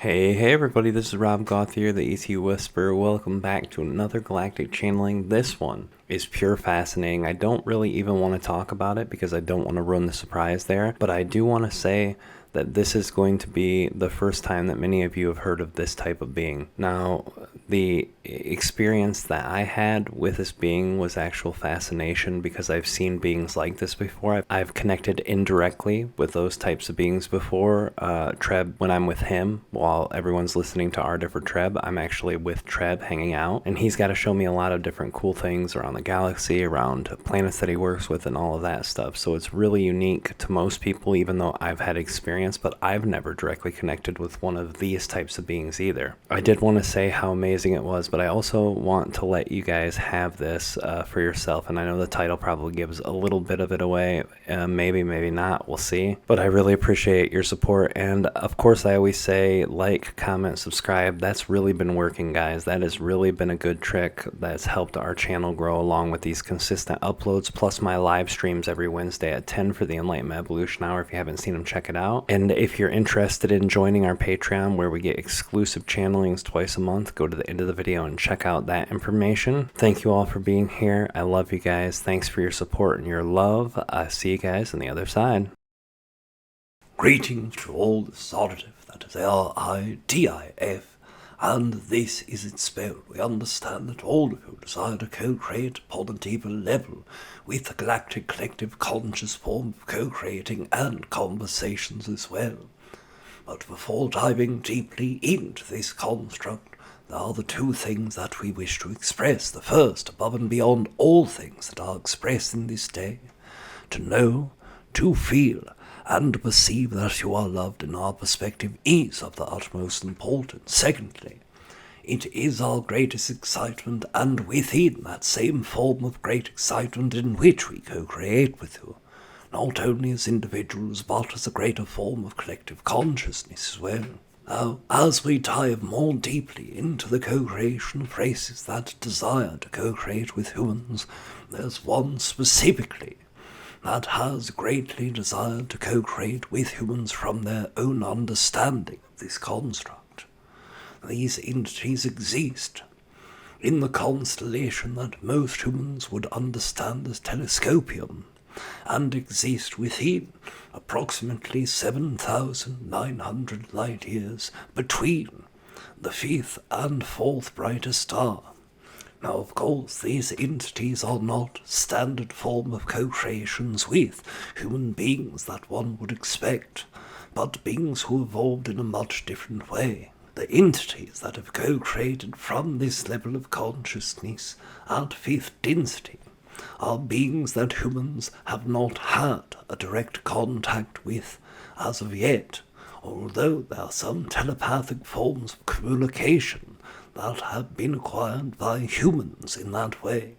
Hey everybody, this is Rob Gauthier, the ET Whisperer. Welcome back to another Galactic channeling. This one is pure fascinating. I don't really even want to talk about it because I don't want to ruin the surprise there, but I do want to say that this is going to be the first time that many of you have heard of this type of being. Now, the experience that I had with this being was actual fascination because I've seen beings like this before. I've connected indirectly with those types of beings before. Treb, when I'm with him, while everyone's listening to Aridif or Treb, I'm actually with Treb hanging out, and he's got to show me a lot of different cool things around the galaxy, around planets that he works with, and all of that stuff. So it's really unique to most people, even though I've had experience, but I've never directly connected with one of these types of beings either. I did want to say how amazing it was, but I also want to let you guys have this for yourself, and I know the title probably gives a little bit of it away, maybe not, we'll see, but I really appreciate your support. And of course, I always say like, comment, subscribe. That's really been working, guys. That has really been a good trick that's helped our channel grow, along with these consistent uploads, plus my live streams every Wednesday at 10 for the Enlightenment Evolution Hour. If you haven't seen them, check it out. And if you're interested in joining our Patreon, where we get exclusive channelings twice a month, go to the end of the video and check out that information. Thank you all for being here. I love you guys. Thanks for your support and your love. I see you guys on the other side. Greetings to all the Aridif, that is Aridif, and this is its spell. We understand that all of you desire to co-create upon a deeper level with the galactic collective conscious form of co-creating and conversations as well. But before diving deeply into this construct, there are the two things that we wish to express. The first, above and beyond all things that are expressed in this day, to know, to feel, and perceive that you are loved in our perspective is of the utmost importance. Secondly, it is our greatest excitement, and within that same form of great excitement in which we co-create with you, not only as individuals but as a greater form of collective consciousness as well. Now, as we dive more deeply into the co-creation of races that desire to co-create with humans, there's one specifically that has greatly desired to co-create with humans from their own understanding of this construct. These entities exist in the constellation that most humans would understand as Telescopium, and exist within approximately 7,900 light years between the fifth and fourth brightest star. Now, of course, these entities are not standard form of co-creations with human beings that one would expect, but beings who evolved in a much different way. The entities that have co-created from this level of consciousness at fifth density are beings that humans have not had a direct contact with as of yet, although there are some telepathic forms of communication that have been acquired by humans in that way.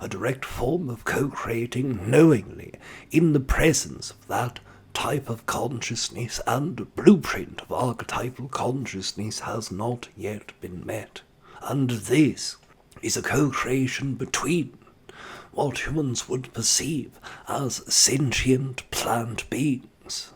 A direct form of co-creating knowingly in the presence of that type of consciousness and blueprint of archetypal consciousness has not yet been met. And this is a co-creation between what humans would perceive as sentient plant beings.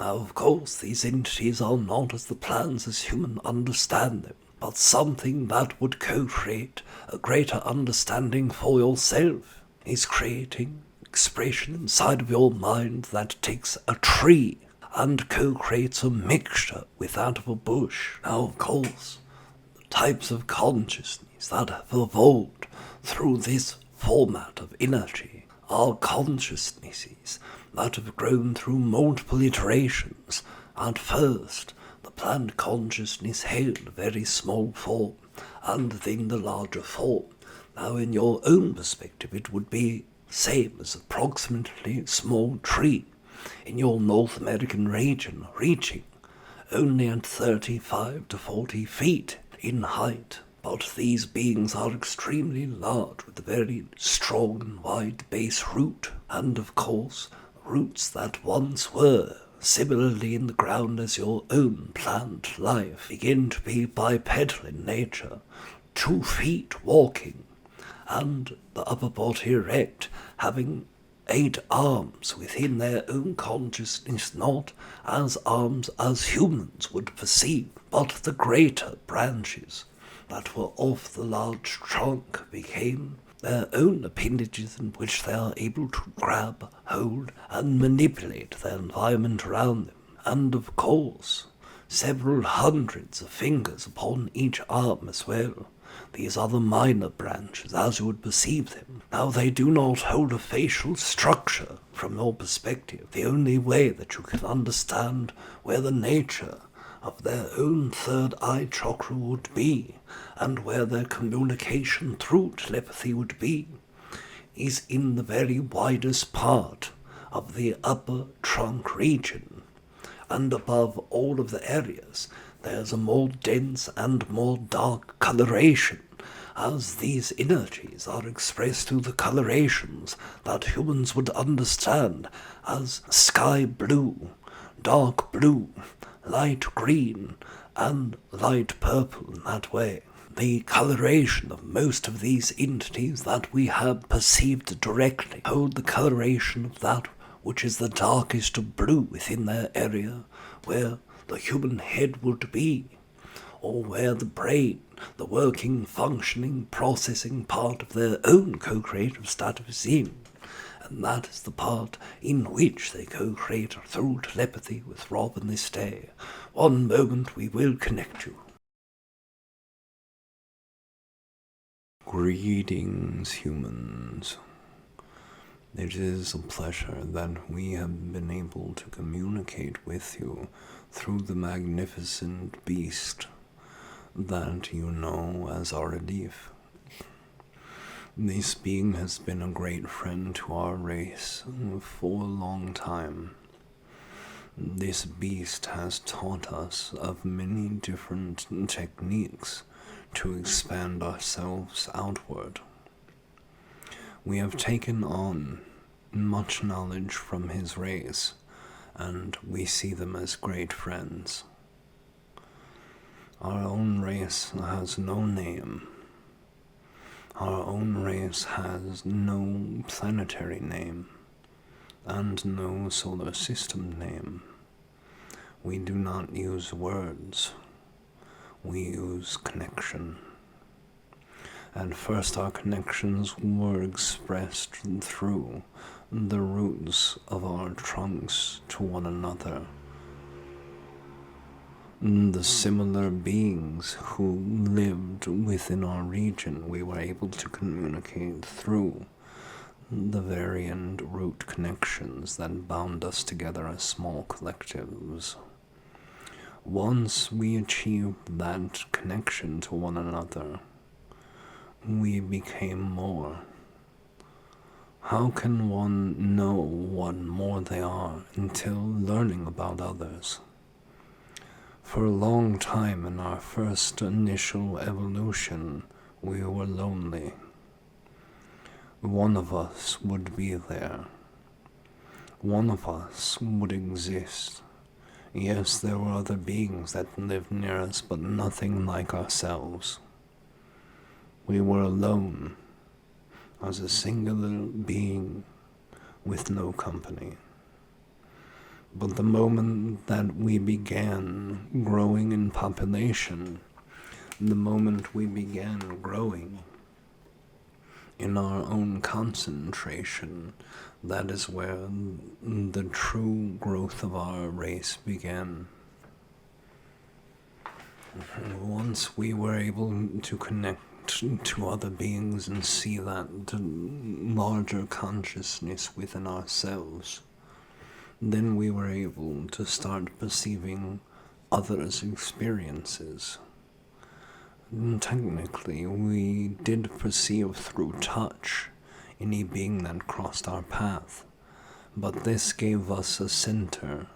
Now, of course, these entities are not as the plants as humans understand them, but something that would co-create a greater understanding for yourself, is creating expression inside of your mind that takes a tree and co-creates a mixture with that of a bush. Now, of course, the types of consciousness that have evolved through this format of energy are consciousnesses that have grown through multiple iterations. At first, the plant consciousness held a very small form, and then the larger form. Now, in your own perspective, it would be same as approximately a small tree in your North American region, reaching only at 35 to 40 feet in height. But these beings are extremely large, with a very strong and wide base root, and of course, roots that once were similarly in the ground as your own plant life, begin to be bipedal in nature, 2 feet walking, and the upper body erect, having 8 arms within their own consciousness, not as arms as humans would perceive, but the greater branches that were of the large trunk became their own appendages in which they are able to grab, hold, and manipulate the environment around them. And of course, several hundreds of fingers upon each arm as well. These are the minor branches, as you would perceive them. Now, they do not hold a facial structure from your perspective. The only way that you can understand where the nature of their own third eye chakra would be, and where their communication through telepathy would be, is in the very widest part of the upper trunk region. And above all of the areas, there's a more dense and more dark coloration, as these energies are expressed through the colorations that humans would understand as sky blue, dark blue, light green, and light purple in that way. The coloration of most of these entities that we have perceived directly hold the coloration of that which is the darkest of blue within their area, where the human head would be, or where the brain, the working, functioning, processing part of their own co-creative status is in. And that is the part in which they co-create through telepathy with Rob in this day. One moment we will connect you. Greetings, humans. It is a pleasure that we have been able to communicate with you through the magnificent beast that you know as Aridif. This being has been a great friend to our race for a long time. This beast has taught us of many different techniques to expand ourselves outward. We have taken on much knowledge from his race, and we see them as great friends. Our own race has no name. Our own race has no planetary name, and no solar system name. We do not use words. We use connection. At first our connections were expressed through the roots of our trunks to one another. The similar beings who lived within our region we were able to communicate through the variant root connections that bound us together as small collectives. Once we achieved that connection to one another, we became more. How can one know what more they are until learning about others? For a long time in our first initial evolution, we were lonely. One of us would be there. One of us would exist. Yes, there were other beings that lived near us, but nothing like ourselves. We were alone, as a singular being with no company. But the moment that we began growing in population, the moment we began growing in our own concentration, that is where the true growth of our race began. Once we were able to connect to other beings and see that larger consciousness within ourselves, then we were able to start perceiving others' experiences. Technically, we did perceive through touch any being that crossed our path, but this gave us a center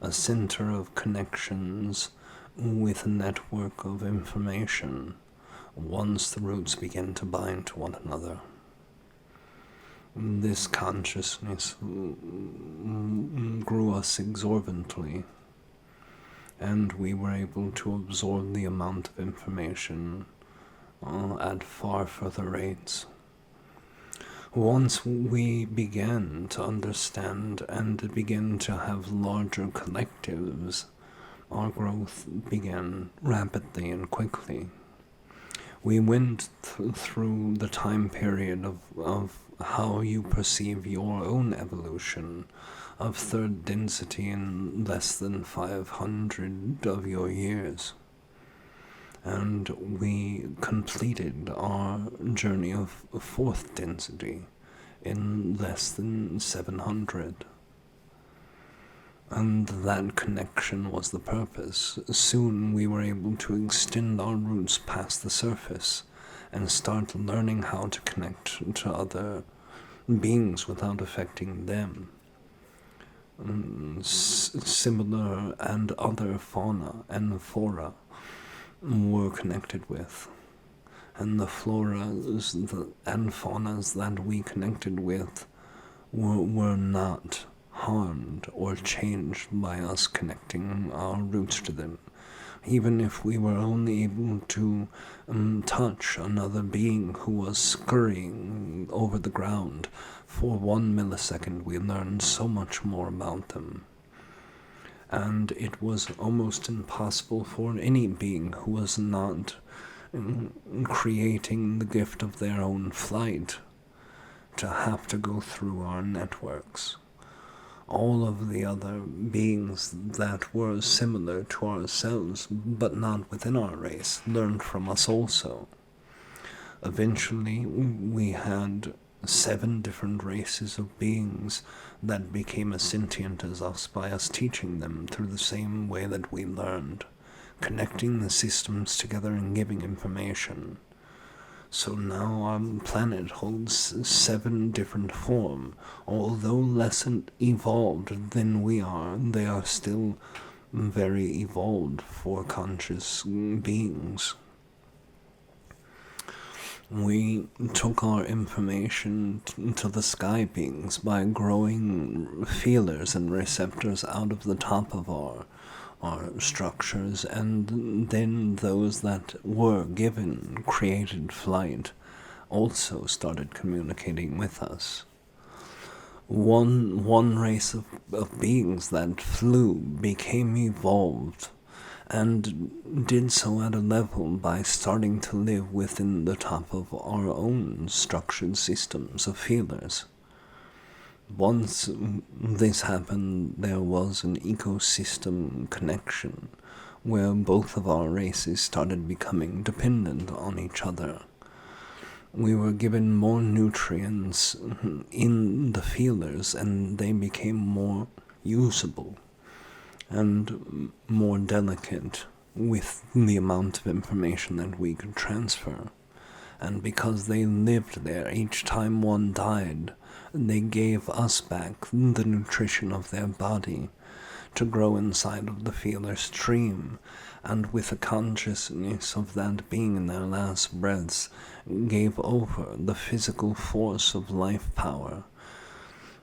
of connections with a network of information once the roots began to bind to one another. This consciousness grew us exorbitantly, and we were able to absorb the amount of information at far further rates. Once we began to understand and begin to have larger collectives, our growth began rapidly and quickly. We went through the time period of how you perceive your own evolution, of third density in less than 500 of your years. And we completed our journey of fourth density in less than 700. And that connection was the purpose. Soon we were able to extend our roots past the surface and start learning how to connect to other beings without affecting them. Similar and other fauna and flora were connected with, and the floras and faunas that we connected with were not harmed or changed by us connecting our roots to them. Even if we were only able to touch another being who was scurrying over the ground for 1 millisecond, we learned so much more about them. And it was almost impossible for any being who was not creating the gift of their own flight to have to go through our networks. All of the other beings that were similar to ourselves, but not within our race, learned from us also. Eventually, we had 7 different races of beings that became as sentient as us by us teaching them through the same way that we learned, connecting the systems together and giving information. So now our planet holds 7 different forms. Although less evolved than we are, they are still very evolved for conscious beings. We took our information to the sky beings by growing feelers and receptors out of the top of our structures, and then those that were given created flight also started communicating with us. One race of beings that flew became evolved and did so at a level by starting to live within the top of our own structured systems of feelers. Once this happened, there was an ecosystem connection where both of our races started becoming dependent on each other. We were given more nutrients in the feelers, and they became more usable and more delicate with the amount of information that we could transfer. And because they lived there, each time one died, they gave us back the nutrition of their body to grow inside of the feeler stream, and with the consciousness of that being in their last breaths, gave over the physical force of life power.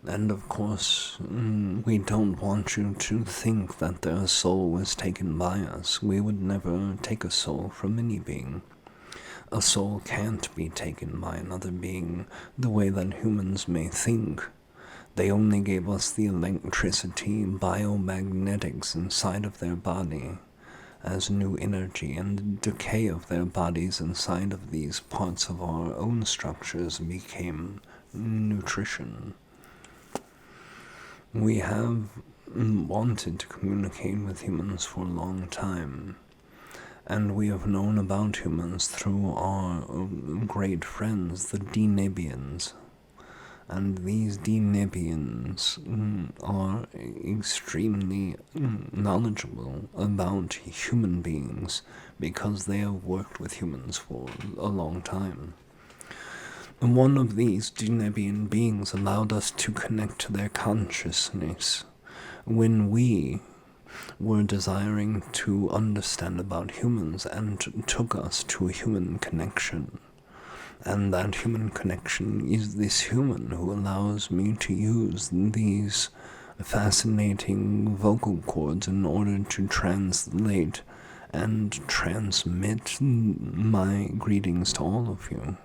And of course, we don't want you to think that their soul was taken by us. We would never take a soul from any being. A soul can't be taken by another being the way that humans may think. They only gave us the electricity, biomagnetics inside of their body as new energy, and the decay of their bodies inside of these parts of our own structures became nutrition. We have wanted to communicate with humans for a long time, and we have known about humans through our great friends, the Denebians. And these Denebians are extremely knowledgeable about human beings because they have worked with humans for a long time. And one of these Denebian beings allowed us to connect to their consciousness when we were desiring to understand about humans, and took us to a human connection. And that human connection is this human who allows me to use these fascinating vocal cords in order to translate and transmit my greetings to all of you.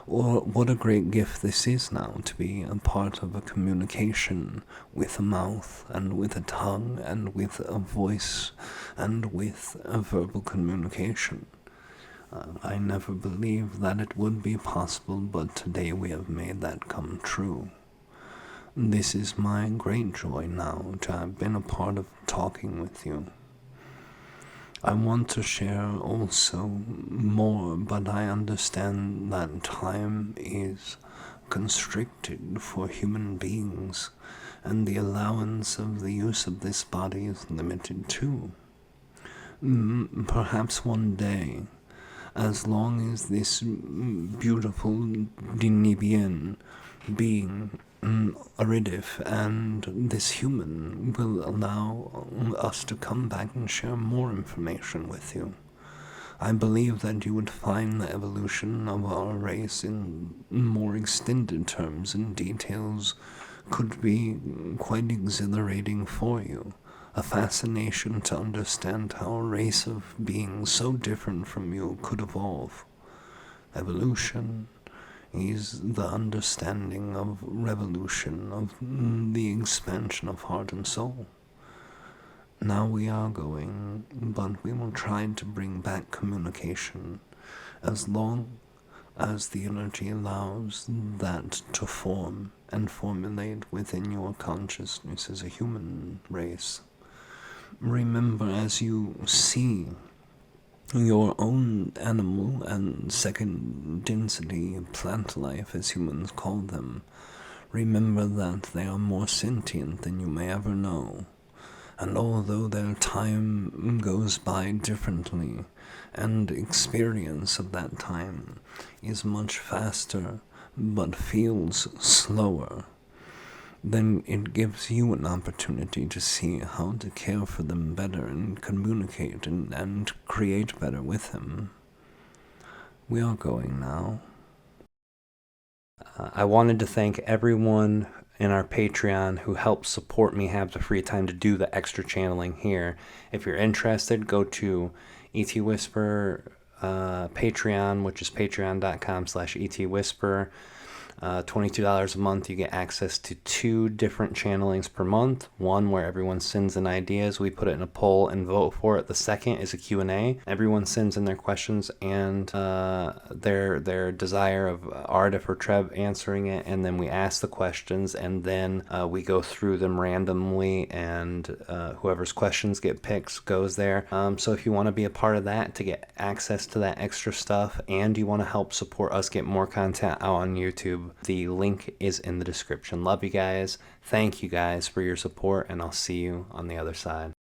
Or what a great gift this is now, to be a part of a communication with a mouth and with a tongue and with a voice and with a verbal communication. I never believed that it would be possible, but today we have made that come true. This is my great joy now to have been a part of talking with you. I want to share also more, but I understand that time is constricted for human beings, and the allowance of the use of this body is limited too. Perhaps one day, as long as this beautiful Dinibien being Aridif and this human will allow us to come back and share more information with you. I believe that you would find the evolution of our race in more extended terms and details could be quite exhilarating for you. A fascination to understand how a race of beings so different from you could evolve. Evolution is the understanding of revolution, of the expansion of heart and soul. Now we are going, but we will try to bring back communication as long as the energy allows that to form and formulate within your consciousness as a human race. Remember, as you see your own animal and second density plant life, as humans call them, remember that they are more sentient than you may ever know. And although their time goes by differently, and experience of that time is much faster but feels slower, then it gives you an opportunity to see how to care for them better and communicate and create better with them. We are going now. I wanted to thank everyone in our Patreon who helped support me have the free time to do the extra channeling here. If you're interested, go to ET Whisper Patreon, which is patreon.com/ETWhisper. $22 a month, you get access to 2 different channelings per month. One where everyone sends in ideas, we put it in a poll and vote for it. The second is a Q&A. Everyone sends in their questions and their desire of Aridif or Treb answering it, and then we ask the questions, and then we go through them randomly, and whoever's questions get picked goes there. So if you want to be a part of that to get access to that extra stuff, and you want to help support us get more content out on YouTube, the link is in the description. Love you guys. Thank you guys for your support, and I'll see you on the other side.